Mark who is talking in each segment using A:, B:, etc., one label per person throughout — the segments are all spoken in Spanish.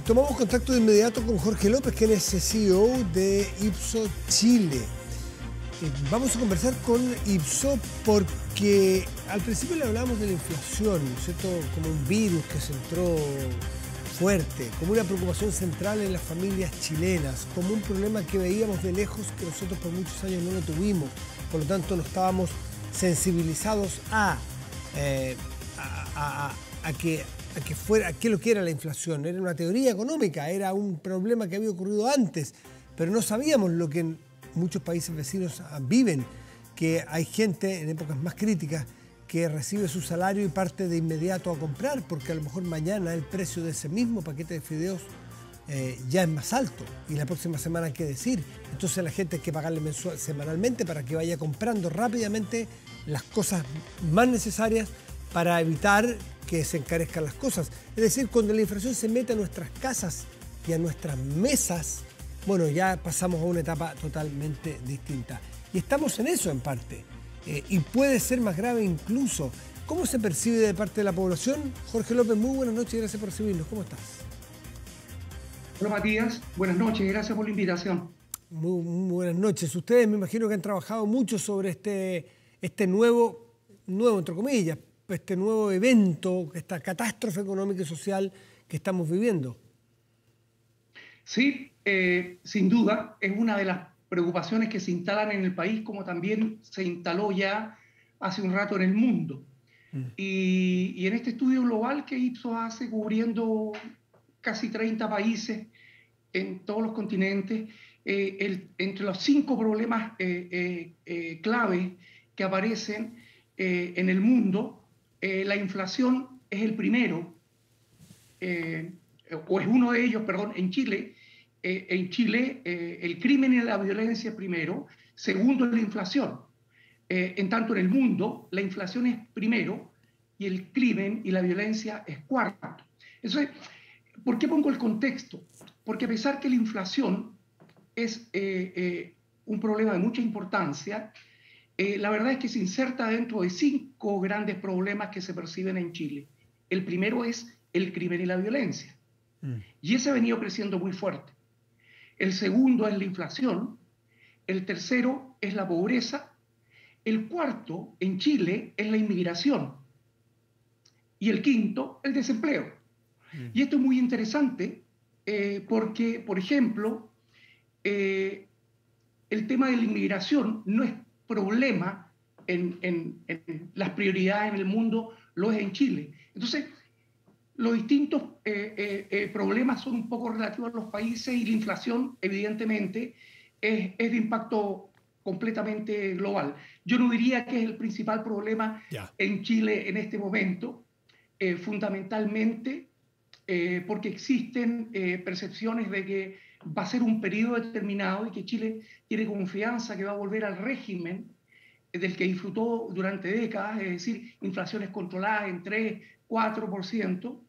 A: Tomamos contacto de inmediato con Jorge López, quien es CEO de Ipsos Chile. Vamos a conversar con Ipsos porque al principio le hablábamos de la inflación, ¿no es cierto? Como un virus que se entró fuerte, como una preocupación central en las familias chilenas, como un problema que veíamos de lejos que nosotros por muchos años no lo tuvimos. Por lo tanto, no estábamos sensibilizados a qué lo que era la inflación. Era una teoría económica, era un problema que había ocurrido antes, pero no sabíamos lo que en muchos países vecinos viven, que hay gente en épocas más críticas que recibe su salario y parte de inmediato a comprar, porque a lo mejor mañana el precio de ese mismo paquete de fideos ya es más alto y la próxima semana qué decir. Entonces la gente hay que pagarle semanalmente para que vaya comprando rápidamente las cosas más necesarias para evitar que se encarezcan las cosas. Es decir, cuando la inflación se mete a nuestras casas y a nuestras mesas, bueno, ya pasamos a una etapa totalmente distinta. Y estamos en eso en parte. Y puede ser más grave incluso. ¿Cómo se percibe de parte de la población? Jorge López, muy buenas noches y gracias por recibirnos. ¿Cómo estás?
B: Hola Matías, buenas noches, gracias por la invitación.
A: Muy buenas noches. Ustedes me imagino que han trabajado mucho sobre este nuevo entre comillas, este nuevo evento, esta catástrofe económica y social que estamos viviendo.
B: Sí, sin duda, es una de las preocupaciones que se instalan en el país, como también se instaló ya hace un rato en el mundo. Y en este estudio global que Ipsos hace cubriendo casi 30 países en todos los continentes, entre los 5 problemas clave que aparecen en el mundo, la inflación es el primero, o es uno de ellos, perdón, en Chile. El crimen y la violencia es primero, segundo es la inflación. En tanto en el mundo, la inflación es primero y el crimen y la violencia es cuarto. Entonces, ¿por qué pongo el contexto? Porque a pesar que la inflación es un problema de mucha importancia, la verdad es que se inserta dentro de 5 grandes problemas que se perciben en Chile. El primero es el crimen y la violencia. Y ese ha venido creciendo muy fuerte. El segundo es la inflación. El tercero es la pobreza. El cuarto, en Chile, es la inmigración. Y el quinto, el desempleo. Y esto es muy interesante porque, por ejemplo, el tema de la inmigración no es problema en las prioridades en el mundo, lo es en Chile. Entonces, los distintos problemas son un poco relativos a los países y la inflación, evidentemente, es de impacto completamente global. Yo no diría que es el principal problema en Chile en este momento, fundamentalmente porque existen percepciones de que va a ser un periodo determinado y que Chile tiene confianza que va a volver al régimen del que disfrutó durante décadas, es decir, inflaciones controladas en 3-4%.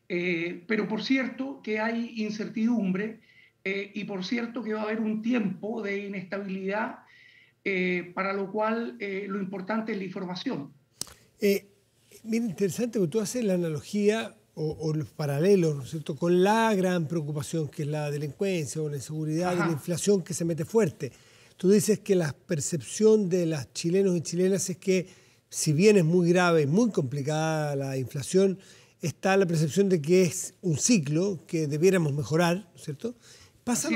B: Pero por cierto que hay incertidumbre y por cierto que va a haber un tiempo de inestabilidad para lo cual lo importante es la información.
A: Bien interesante porque tú haces la analogía o los paralelos, ¿no es cierto?, con la gran preocupación que es la delincuencia o la inseguridad y la inflación que se mete fuerte. Tú dices que la percepción de los chilenos y chilenas es que, si bien es muy grave, muy complicada la inflación, está la percepción de que es un ciclo que debiéramos mejorar, ¿no es cierto? ¿Pasa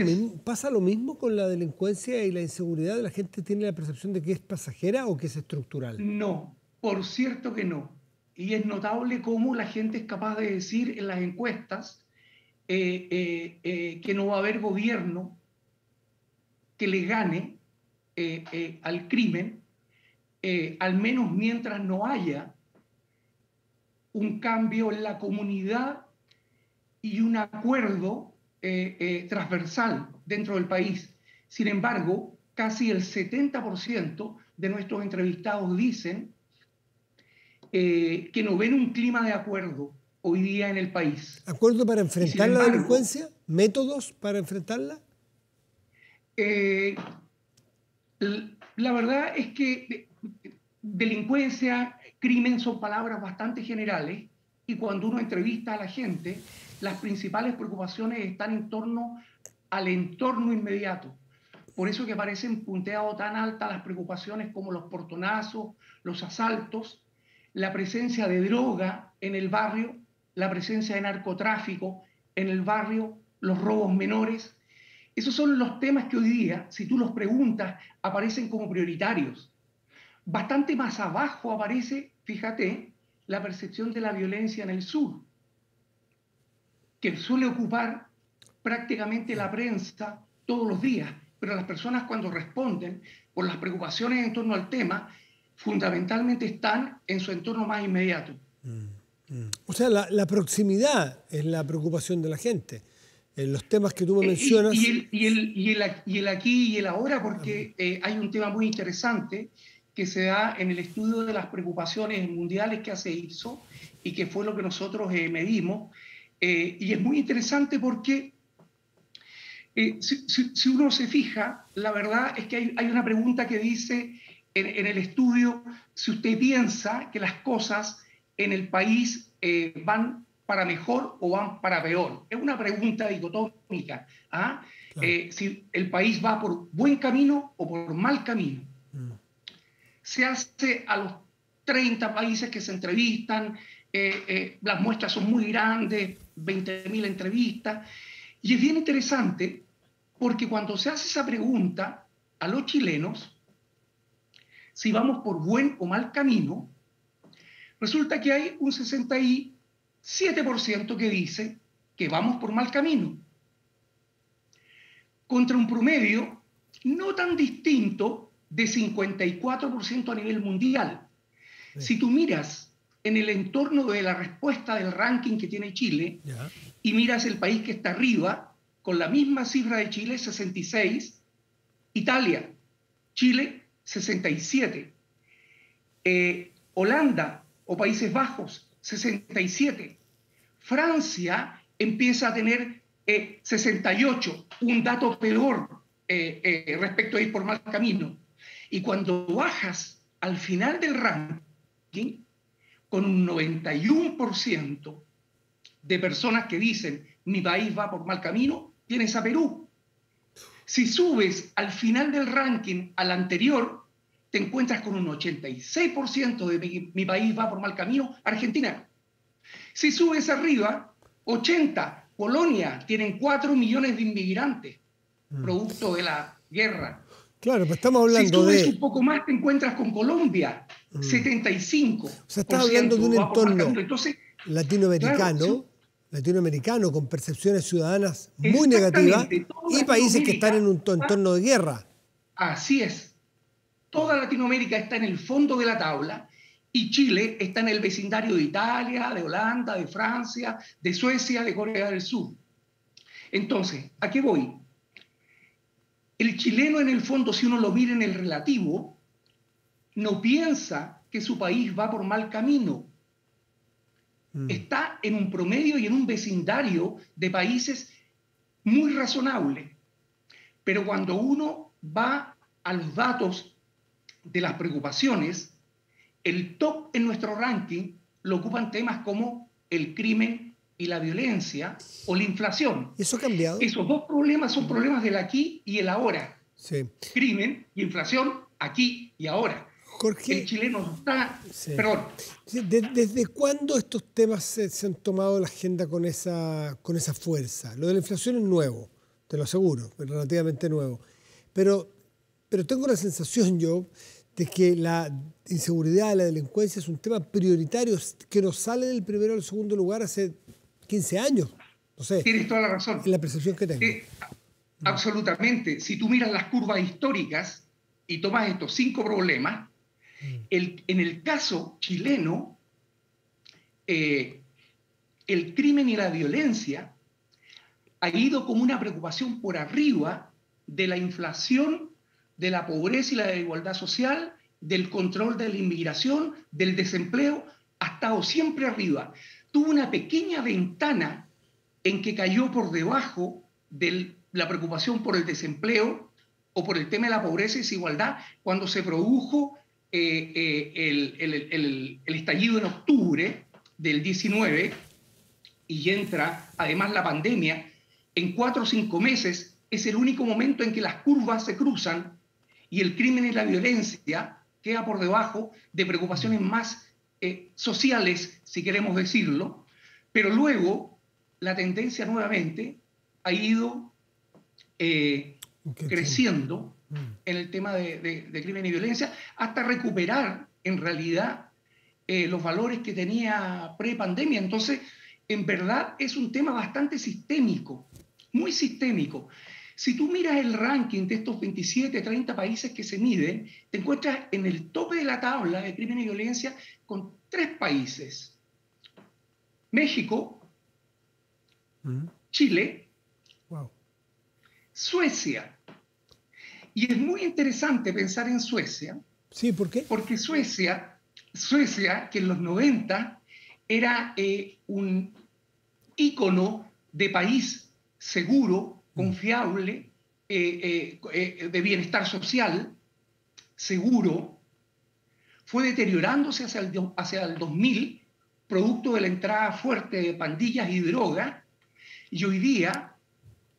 A: lo mismo con la delincuencia y la inseguridad? ¿La gente tiene la percepción de que es pasajera o que es estructural?
B: No, por cierto que no. Y es notable cómo la gente es capaz de decir en las encuestas que no va a haber gobierno que le gane al crimen, al menos mientras no haya un cambio en la comunidad y un acuerdo transversal dentro del país. Sin embargo, casi el 70% de nuestros entrevistados dicen que no ven un clima de acuerdo hoy día en el país.
A: ¿Acuerdo para
B: Y sin
A: enfrentar la
B: embargo,
A: delincuencia? ¿Métodos para enfrentarla?
B: eh, la verdad es que delincuencia, crimen son palabras bastante generales y cuando uno entrevista a la gente las principales preocupaciones están en torno al entorno inmediato. Por eso que parecen punteado tan altas las preocupaciones como los portonazos, los asaltos, la presencia de droga en el barrio, la presencia de narcotráfico en el barrio, los robos menores. Esos son los temas que hoy día, si tú los preguntas, aparecen como prioritarios. Bastante más abajo aparece, fíjate, la percepción de la violencia en el sur, que suele ocupar prácticamente la prensa todos los días, pero las personas cuando responden por las preocupaciones en torno al tema, fundamentalmente están en su entorno más inmediato.
A: O sea, la proximidad es la preocupación de la gente. En los temas que tú me mencionas...
B: Y el aquí y el ahora, porque hay un tema muy interesante que se da en el estudio de las preocupaciones mundiales que se hizo y que fue lo que nosotros medimos. Y es muy interesante porque si uno se fija, la verdad es que hay una pregunta que dice en el estudio, si usted piensa que las cosas en el país van para mejor o van para peor. Es una pregunta dicotómica. ¿Ah? Claro. Si el país va por buen camino o por mal camino. Se hace a los 30 países que se entrevistan, las muestras son muy grandes, 20.000 entrevistas, y es bien interesante porque cuando se hace esa pregunta a los chilenos, si vamos por buen o mal camino, resulta que hay un 67% que dice que vamos por mal camino, contra un promedio no tan distinto de 54% a nivel mundial. Sí. Si tú miras en el entorno de la respuesta del ranking que tiene Chile, y miras el país que está arriba, con la misma cifra de Chile, 66, Italia, Chile, 67, Holanda o Países Bajos, 67, Francia empieza a tener 68, un dato peor respecto a ir por mal camino. Y cuando bajas al final del ranking, con un 91% de personas que dicen mi país va por mal camino, tienes a Perú. Si subes al final del ranking al anterior, te encuentras con un 86% de mi país va por mal camino, Argentina. Si subes arriba, 80, Polonia, tienen 4 millones de inmigrantes, producto de la guerra.
A: Claro, pero estamos hablando
B: si subes un poco más, te encuentras con Colombia, 75%.
A: O sea, estás hablando de un entorno
B: Entonces,
A: latinoamericano, claro, latinoamericano con percepciones ciudadanas muy negativas y países que están en un entorno de guerra.
B: Así es. Toda Latinoamérica está en el fondo de la tabla y Chile está en el vecindario de Italia, de Holanda, de Francia, de Suecia, de Corea del Sur. Entonces, ¿a qué voy? El chileno, en el fondo, si uno lo mira en el relativo, no piensa que su país va por mal camino. Está en un promedio y en un vecindario de países muy razonable. Pero cuando uno va a los datos de las preocupaciones, el top en nuestro ranking lo ocupan temas como el crimen y la violencia o la inflación.
A: ¿Eso ha cambiado?
B: Esos dos problemas son problemas del aquí y el ahora.
A: Sí.
B: Crimen y inflación aquí y ahora.
A: Jorge,
B: el chileno está... Sí. Perdón.
A: ¿Desde cuándo estos temas se han tomado la agenda con esa fuerza? Lo de la inflación es nuevo, te lo aseguro, es relativamente nuevo. Pero tengo la sensación yo de que la inseguridad, la delincuencia es un tema prioritario que nos sale del primero al segundo lugar hace 15 años. No sé.
B: Tienes toda la razón.
A: Es la percepción que tengo.
B: Absolutamente. Si tú miras las curvas históricas y tomas estos 5 problemas, en el caso chileno, el crimen y la violencia ha ido como una preocupación por arriba de la inflación, de la pobreza y la desigualdad social, del control de la inmigración, del desempleo, ha estado siempre arriba. Tuvo una pequeña ventana en que cayó por debajo de la preocupación por el desempleo o por el tema de la pobreza y desigualdad cuando se produjo el estallido en octubre del 19 y entra además la pandemia, en 4 o 5 meses es el único momento en que las curvas se cruzan y el crimen y la violencia queda por debajo de preocupaciones más sociales, si queremos decirlo, pero luego la tendencia nuevamente ha ido creciendo en el tema de crimen y violencia hasta recuperar en realidad los valores que tenía pre-pandemia. Entonces, en verdad es un tema bastante sistémico, muy sistémico. Si tú miras el ranking de estos 27, 30 países que se miden, te encuentras en el tope de la tabla de crimen y violencia con 3 países. México, Chile, Suecia. Y es muy interesante pensar en Suecia.
A: Sí, ¿por qué?
B: Porque Suecia, que en los 90 era un ícono de país seguro, confiable, de bienestar social, seguro, fue deteriorándose hacia el 2000, producto de la entrada fuerte de pandillas y drogas, y hoy día,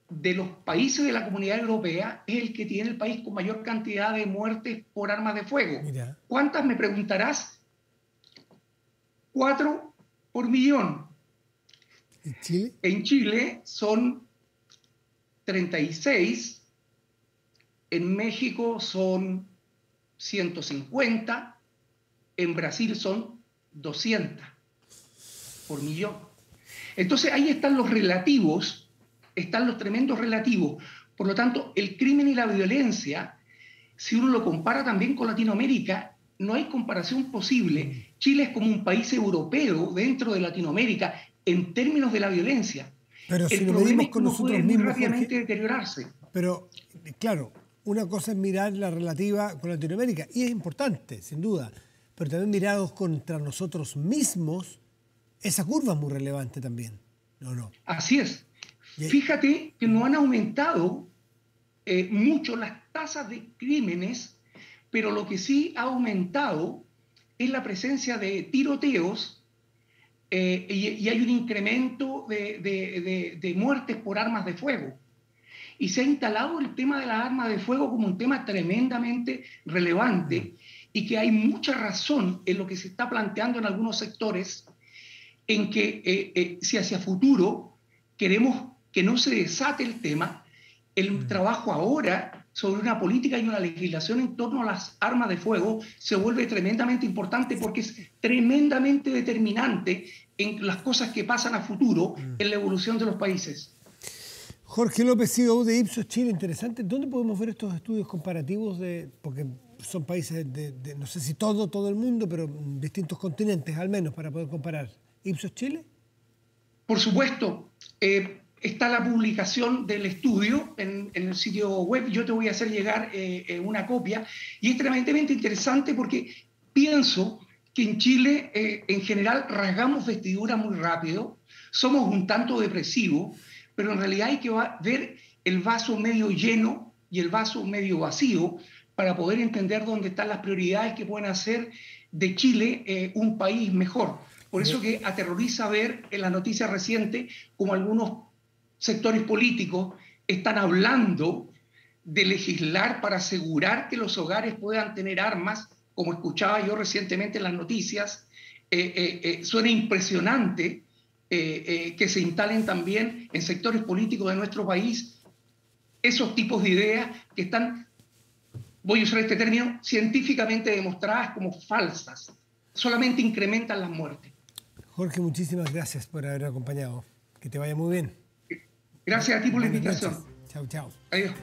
B: de los países de la Comunidad Europea, es el que tiene el país con mayor cantidad de muertes por armas de fuego.
A: Mira.
B: ¿Cuántas, me preguntarás? 4 por millón.
A: ¿En Chile?
B: En Chile son 36, en México son 150, en Brasil son 200 por millón. Entonces ahí están los relativos, están los tremendos relativos. Por lo tanto, el crimen y la violencia, si uno lo compara también con Latinoamérica, no hay comparación posible. Chile es como un país europeo dentro de Latinoamérica en términos de la violencia.
A: Pero si
B: el
A: lo
B: problema
A: medimos
B: es que
A: con
B: uno
A: nosotros
B: puede
A: mismos,
B: muy rápidamente
A: Jorge,
B: deteriorarse.
A: pero claro, una cosa es mirar la relativa con Latinoamérica, y es importante, sin duda, pero también mirados contra nosotros mismos, esa curva es muy relevante también. No.
B: Así es. Fíjate que no han aumentado mucho las tasas de crímenes, pero lo que sí ha aumentado es la presencia de tiroteos y hay un incremento de muertes por armas de fuego. Y se ha instalado el tema de las armas de fuego como un tema tremendamente relevante y que hay mucha razón en lo que se está planteando en algunos sectores en que si hacia futuro queremos que no se desate el tema, el trabajo ahora sobre una política y una legislación en torno a las armas de fuego se vuelve tremendamente importante porque es tremendamente determinante en las cosas que pasan a futuro en la evolución de los países.
A: Jorge López, CEO de Ipsos Chile, interesante. ¿Dónde podemos ver estos estudios comparativos porque son países de no sé si todo el mundo, pero distintos continentes al menos para poder comparar? ¿Ipsos Chile?
B: Por supuesto. Está la publicación del estudio en el sitio web. Yo te voy a hacer llegar una copia. Y es tremendamente interesante porque pienso que en Chile, en general, rasgamos vestiduras muy rápido. Somos un tanto depresivos, pero en realidad hay que ver el vaso medio lleno y el vaso medio vacío para poder entender dónde están las prioridades que pueden hacer de Chile un país mejor. Por eso que aterroriza ver en las noticias recientes como algunos sectores políticos están hablando de legislar para asegurar que los hogares puedan tener armas, como escuchaba yo recientemente en las noticias. Suena impresionante que se instalen también en sectores políticos de nuestro país esos tipos de ideas que están, voy a usar este término, científicamente demostradas como falsas. Solamente incrementan las muertes.
A: Jorge, muchísimas gracias por haber acompañado. Que te vaya muy bien.
B: Gracias a ti por la invitación.
A: Chao.
B: Adiós.